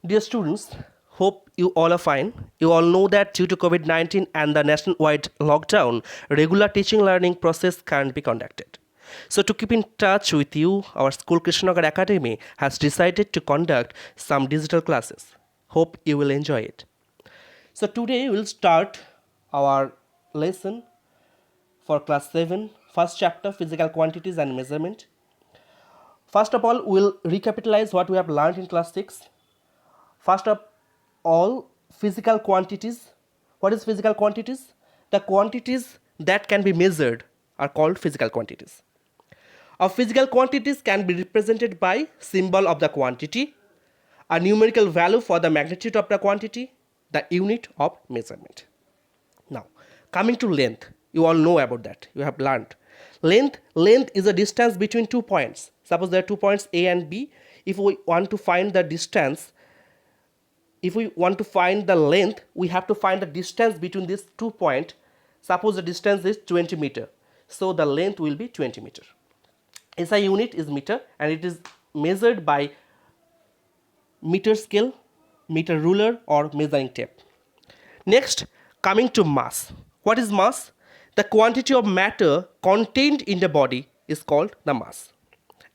Dear students, hope you all are fine. You all know that due to COVID-19 and the nationwide lockdown, regular teaching learning process can't be conducted. So to keep in touch with you, our school Krishnagar Academy has decided to conduct some digital classes. Hope you will enjoy it. So today we'll start our lesson for class 7, first chapter physical quantities and measurement. First of all, we'll recapitalize what we have learned in class 6. First of all, physical quantities. What is physical quantities? The quantities that can be measured are called physical quantities. Our physical quantities can be represented by symbol of the quantity, a numerical value for the magnitude of the quantity, the unit of measurement. Now, coming to length, you all know about that. You have learned. Length is a distance between 2 points. Suppose there are 2 points A and B. If we want to find the distance, if we want to find the length, we have to find the distance between these 2 points. Suppose the distance is 20 meter. So the length will be 20 meter. SI unit is meter and it is measured by meter scale, meter ruler or measuring tape. Next, coming to mass. What is mass? The quantity of matter contained in the body is called the mass.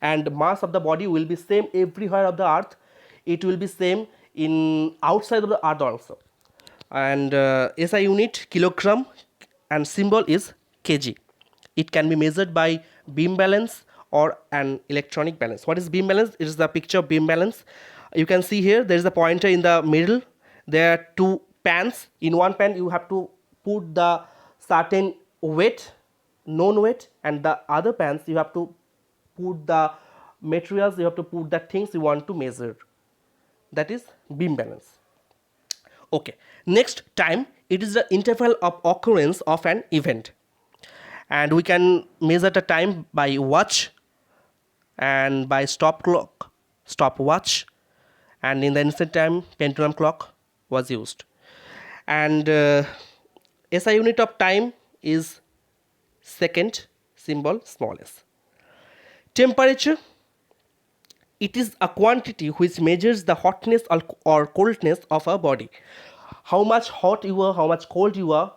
And mass of the body will be same everywhere of the earth. It will be same in outside of the earth also. And SI unit kilogram and symbol is kg. It can be measured by beam balance or an electronic balance. What is beam balance? It is the picture of beam balance. You can see here there is a pointer in the middle. There are two pans. In one pan you have to put the certain weight, known weight, and the other pans you have to put the materials, you have to put the things you want to measure. That is beam balance. Okay, next, time. It is the interval of occurrence of an event, and we can measure the time by watch and by stop clock, stopwatch, and in the instant time pendulum clock was used. And SI unit of time is second, symbol small s. Temperature, it is a quantity which measures the hotness or coldness of a body. How much hot you are, how much cold you are,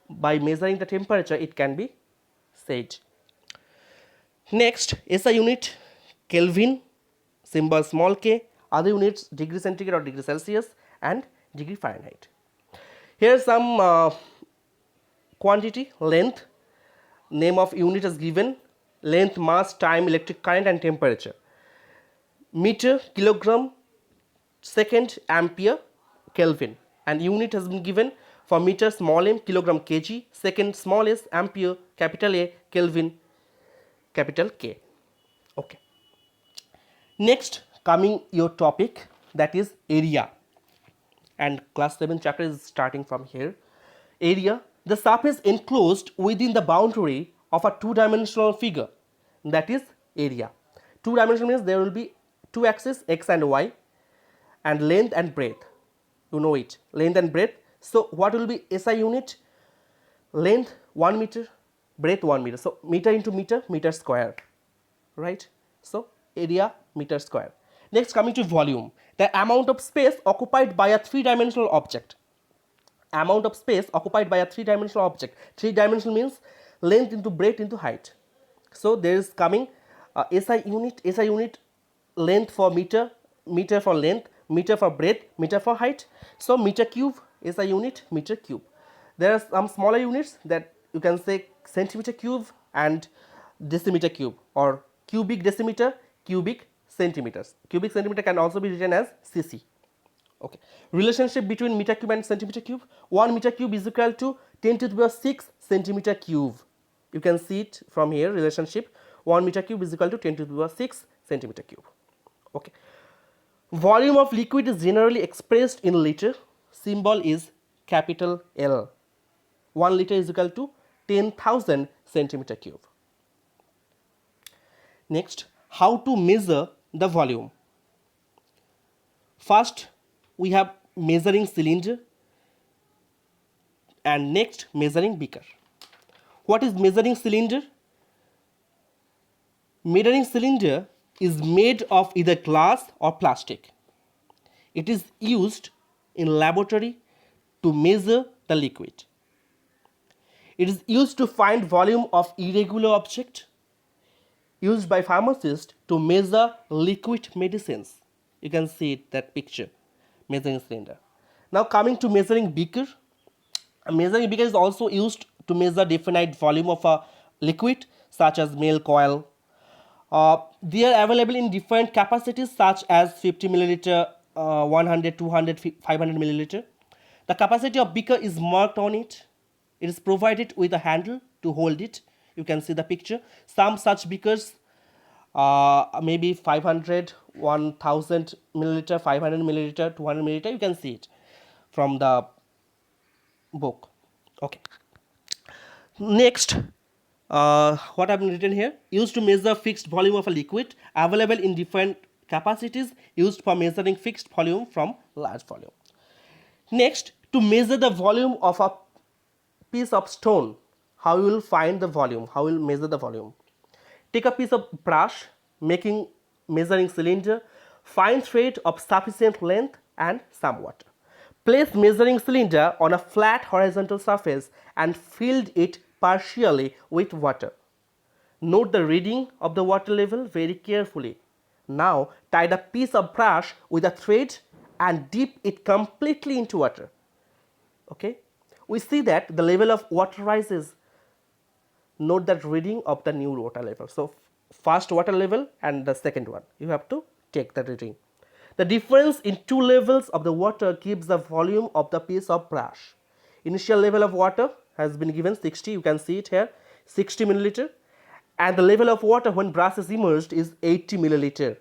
by measuring the temperature it can be said. Next, SI unit Kelvin, symbol small k, other units degree centigrade or degree Celsius and degree Fahrenheit. Here some quantity, length, name of unit is given, length, mass, time, electric current and temperature. Meter, kilogram, second, ampere, Kelvin, and unit has been given for meter small m, kilogram kg, second small s, ampere, capital A, Kelvin, capital K. Okay. Next, coming your topic, that is area, and class 7 chapter is starting from here. Area, the surface enclosed within the boundary of a two-dimensional figure, that is area. Two-dimensional means there will be two axes, x and y, and length and breadth. You know it, length and breadth. So what will be SI unit? Length 1 meter, breadth 1 meter. So meter into meter, meter square, right? So area meter square. Next, coming to volume, the amount of space occupied by a three-dimensional object. Amount of space occupied by a three-dimensional object. Three-dimensional means length into breadth into height. So there is coming SI unit length for meter, meter for length, meter for breadth, meter for height. So meter cube, SI unit, meter cube. There are some smaller units that you can say centimeter cube and decimeter cube, or cubic decimeter, cubic centimeters. Cubic centimeter can also be written as cc. Okay. Relationship between meter cube and centimeter cube. 1 meter cube is equal to 10 to the power 6 centimeter cube. You can see it from here, relationship. 1 meter cube is equal to 10 to the power 6 centimeter cube. Okay. Volume of liquid is generally expressed in liter. Symbol is capital L. 1 liter is equal to 10,000 centimeter cube. Next, how to measure the volume. First, we have measuring cylinder, and next measuring beaker. What is measuring cylinder? Measuring cylinder is made of either glass or plastic. It is used in laboratory to measure the liquid. It is used to find volume of irregular object, used by pharmacists to measure liquid medicines. You can see it, that picture, measuring cylinder. Now coming to measuring beaker. A measuring beaker is also used to measure definite volume of a liquid such as milk, oil. They are available in different capacities such as 50 milliliter, 100, 200, 500 milliliter. The capacity of beaker is marked on it. It is provided with a handle to hold it. You can see the picture. Some such beakers maybe 500, 1000 milliliter, 500 milliliter, 200 milliliter. You can see it from the book. Okay. Next, what I've written here, used to measure fixed volume of a liquid, available in different capacities, used for measuring fixed volume from large volume. Next, to measure the volume of a piece of stone, how you will find the volume, how you will measure the volume. Take a piece of brush, making measuring cylinder, fine thread of sufficient length and some water. Place measuring cylinder on a flat horizontal surface and fill it partially with water. Note the reading of the water level very carefully. Now tie the piece of brush with a thread and dip it completely into water. Okay, we see that the level of water rises. Note that reading of the new water level. So first water level and the second one, you have to take the reading. The difference in two levels of the water gives the volume of the piece of brush. Initial level of water has been given 60, you can see it here, 60 milliliter, and the level of water when brush is immersed is 80 milliliter.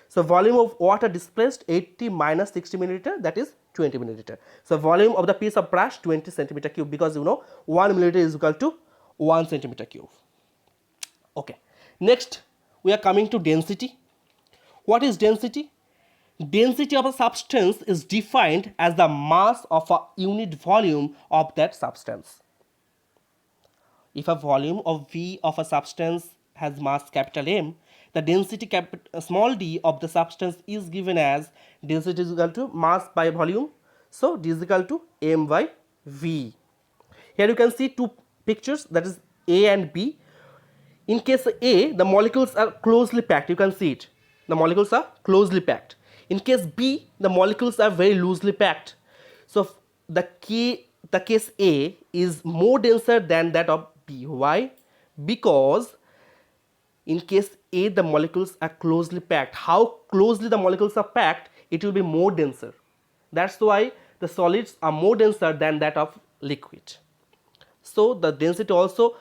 So volume of water displaced 80 minus 60 milliliter, that is 20 milliliter. So volume of the piece of brush 20 centimeter cube, because you know 1 milliliter is equal to 1 centimeter cube. Okay. Next, we are coming to density. What is density? Density of a substance is defined as the mass of a unit volume of that substance. If a volume of V of a substance has mass capital M, the density small d of the substance is given as density is equal to mass by volume. So d is equal to M by V. Here you can see two pictures, that is A and B. In case A, the molecules are closely packed. You can see it. The molecules are closely packed. In case B, the molecules are very loosely packed. So the case A is more denser than that of B. Why? Because in case A, the molecules are closely packed. How closely the molecules are packed, it will be more denser. That's why the solids are more denser than that of liquid. So the density also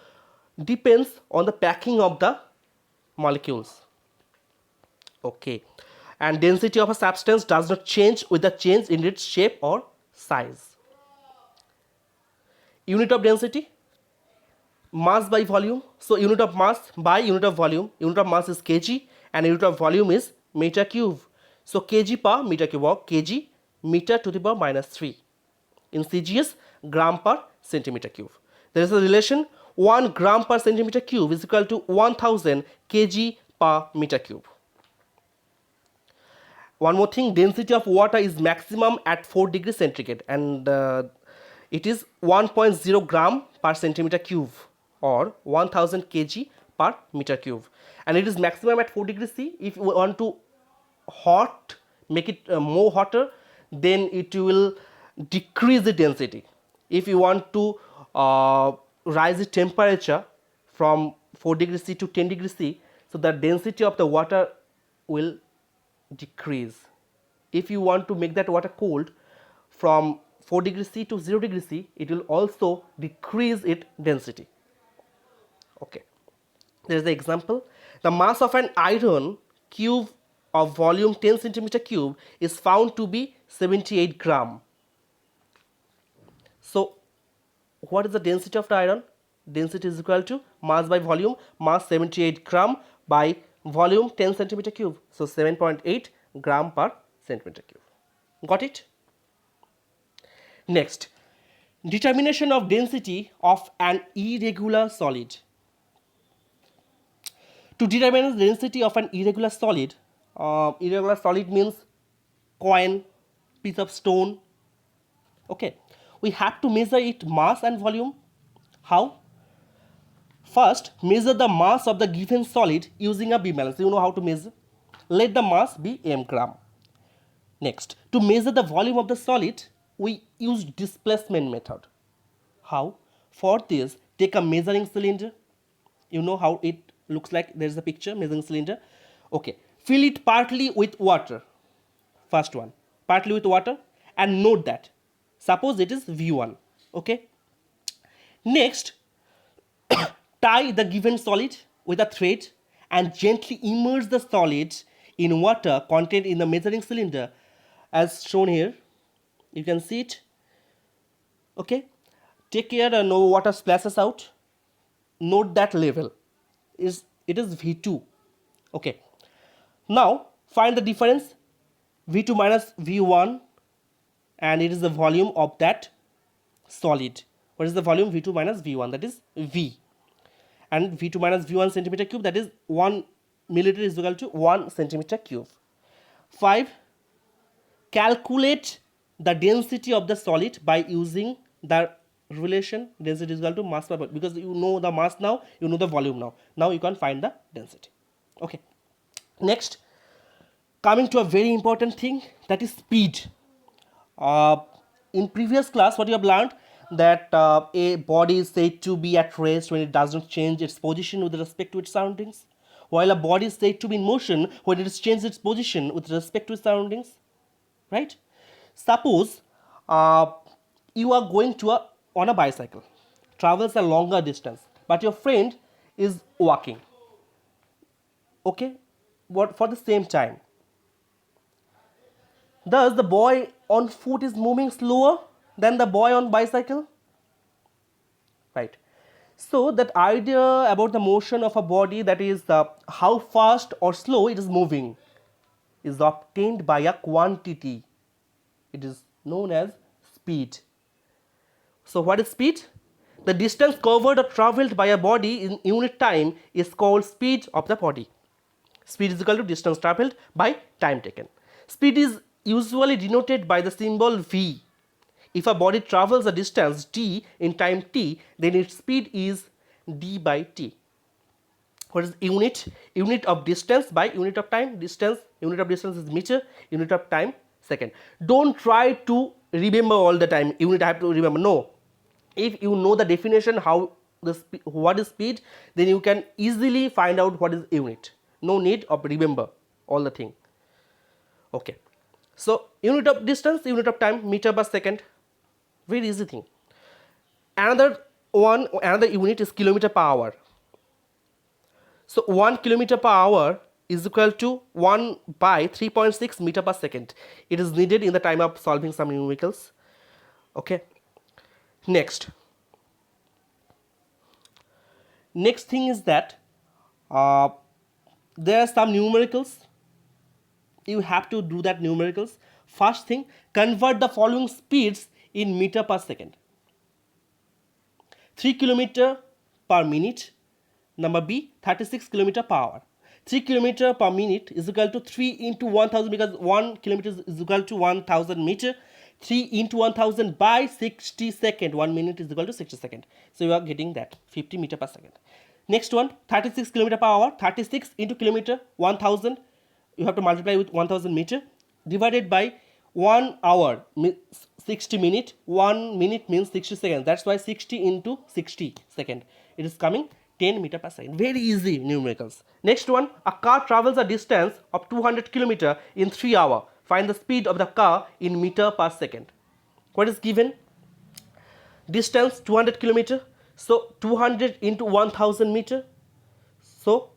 depends on the packing of the molecules. Okay. And density of a substance does not change with the change in its shape or size. Unit of density, mass by volume. So unit of mass by unit of volume. Unit of mass is kg and unit of volume is meter cube. So kg per meter cube, or kg meter to the power minus 3. In CGS, gram per centimeter cube. There is a relation, 1 gram per centimeter cube is equal to 1000 kg per meter cube. One more thing, density of water is maximum at 4 degrees centigrade, and it is 1.0 gram per centimeter cube, or 1000 kg per meter cube, and it is maximum at 4 degrees C. If you want to make it more hotter, then it will decrease the density. If you want to rise the temperature from 4 degrees C to 10 degrees C, so the density of the water will decrease. If you want to make that water cold from 4 degrees C to 0 degrees C, it will also decrease its density. Okay. There is the example. The mass of an iron cube of volume 10 centimeter cube is found to be 78 gram. So what is the density of the iron? Density is equal to mass by volume, mass 78 gram by volume 10 centimeter cube. So 7.8 gram per centimeter cube. Got it? Next, determination of density of an irregular solid. To determine the density of an irregular solid means coin, piece of stone. Okay, we have to measure its mass and volume. How? First, measure the mass of the given solid using a beam balance. You know how to measure. Let the mass be m gram. Next, to measure the volume of the solid, we use displacement method. How? For this, take a measuring cylinder. You know how it looks like. There is a picture, measuring cylinder. Okay, fill it partly with water. First one, partly with water, and note that. Suppose it is V1. Okay. Next, tie the given solid with a thread and gently immerse the solid in water contained in the measuring cylinder as shown here. You can see it. Okay. Take care that no water splashes out. Note that level. It is V2. Okay. Now find the difference V2 minus V1, and it is the volume of that solid. What is the volume? V2 minus V1, that is V. And V2 minus V1 centimeter cube, that is 1 milliliter is equal to 1 centimeter cube. 5. Calculate the density of the solid by using the relation density is equal to mass per volume, because you know the mass now, you know the volume now. Now you can find the density. Okay. Next, coming to a very important thing, that is speed. In previous class, what you have learned, that a body is said to be at rest when it does not change its position with respect to its surroundings, while a body is said to be in motion when it has changed its position with respect to its surroundings. Right? Suppose you are going on a bicycle, travels a longer distance, but your friend is walking. Okay, what for the same time. Thus, the boy on foot is moving slower than the boy on bicycle. Right. So that idea about the motion of a body, that is how fast or slow it is moving, is obtained by a quantity. It is known as speed. So what is speed? The distance covered or travelled by a body in unit time is called speed of the body. Speed is equal to distance travelled by time taken. Speed is usually denoted by the symbol v. If a body travels a distance d in time t, then its speed is d by t. What is unit? Unit of distance by unit of time. Distance, unit of distance is meter, unit of time second. Don't try to remember all the time. Unit I have to remember. No. If you know the definition, what is speed, then you can easily find out what is unit. No need of remember all the thing. Okay. So unit of distance, unit of time, meter per second. Very easy thing. Another unit is kilometer per hour. So 1 kilometer per hour is equal to 1 by 3.6 meter per second. It is needed in the time of solving some numericals. Okay. Next thing is that there are some numericals. You have to do that numericals. First thing, convert the following speeds in meter per second. 3 kilometer per minute. Number B, 36 kilometer per hour. 3 kilometer per minute is equal to 3 into 1000, because 1 kilometer is equal to 1000 meter. 3 into 1000 by 60 second. 1 minute is equal to 60 second. So you are getting that 50 meter per second. Next one, 36 kilometer per hour. 36 into kilometer 1000. You have to multiply with 1000 meter divided by 1 hour 60 minute. 1 minute means 60 seconds. That's why 60 into 60 second. It is coming 10 meter per second. Very easy numericals. Next one, a car travels a distance of 200 kilometer in 3 hours. Find the speed of the car in meter per second. What is given? Distance 200 kilometer. So 200 into 1000 meter. So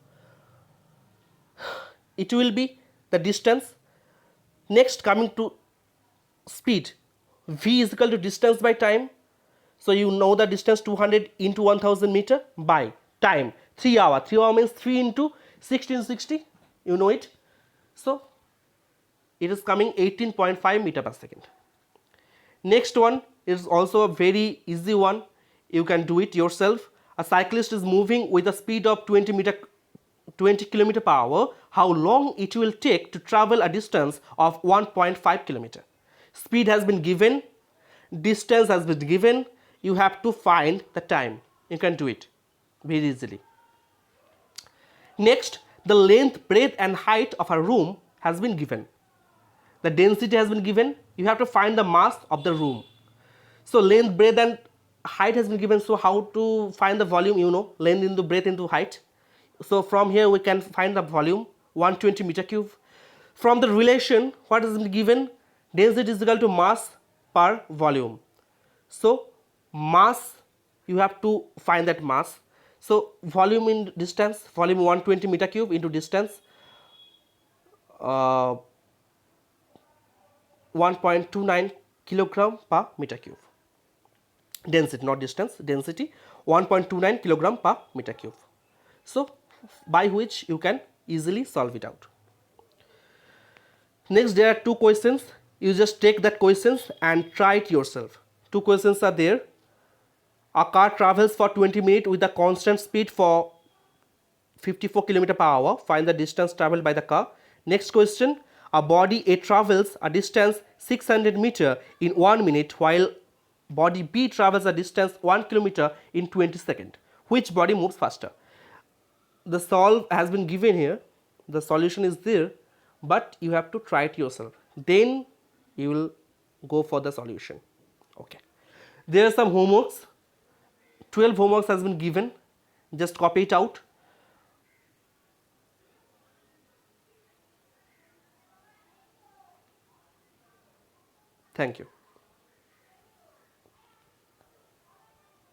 it will be the distance. Next, coming to speed, v is equal to distance by time. So you know the distance 200 into 1000 meter by time 3 hours. 3 hours means 3 into 1660. You know it. So it is coming 18.5 meter per second. Next one is also a very easy one. You can do it yourself. A cyclist is moving with a speed of 20 km per hour. How long it will take to travel a distance of 1.5 kilometer? speed has been given, distance has been given, you have to find the time. You can do it very easily. Next, the length, breadth and height of a room has been given. The density has been given, you have to find the mass of the room. So length, breadth and height has been given, so how to find the volume, you know, length into breadth into height. So from here we can find the volume, 120 meter cube. From the relation, what has been given? Density is equal to mass per volume. So mass, you have to find that mass. So volume in distance, volume 120 meter cube into distance 1.29 kilogram per meter cube. Density, not distance, density 1.29 kilogram per meter cube. So by which you can easily solve it out. Next, there are two questions. You just take that questions and try it yourself. Two questions are there. A car travels for 20 minutes with a constant speed for 54 km per hour. Find the distance traveled by the car. Next question. A body A travels a distance 600 meter in 1 minute while body B travels a distance 1 kilometer in 20 seconds. Which body moves faster? The solve has been given here. The solution is there, but you have to try it yourself. Then you will go for the solution. Okay. There are some homeworks. 12 homeworks has been given. Just copy it out. Thank you.